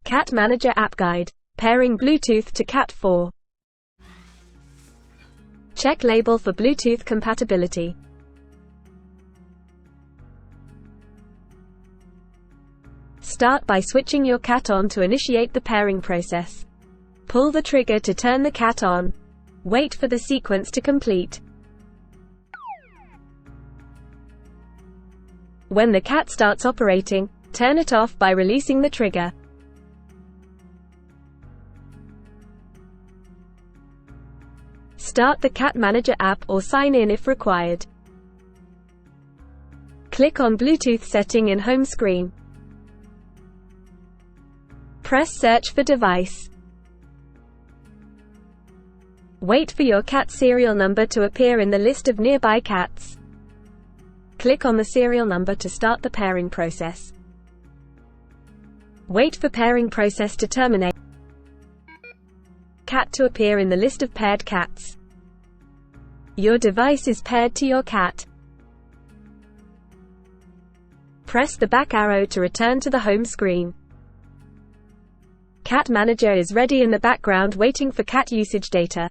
Cat Manager App Guide. Pairing Bluetooth to Cat 4. Check label for Bluetooth compatibility. Start by switching your cat on to initiate the pairing process. Pull the trigger to turn the cat on. Wait for the sequence to complete. When the cat starts operating, turn it off by releasing the trigger. Start the Cat Manager app or sign in if required. Click on Bluetooth setting in home screen. Press search for device. Wait for your cat serial number to appear in the list of nearby cats. Click on the serial number to start the pairing process. Wait for pairing process to terminate. Cat to appear in the list of paired cats. Your device is paired to your cat. Press the back arrow to return to the home screen. Cat Manager is ready in the background waiting for cat usage data.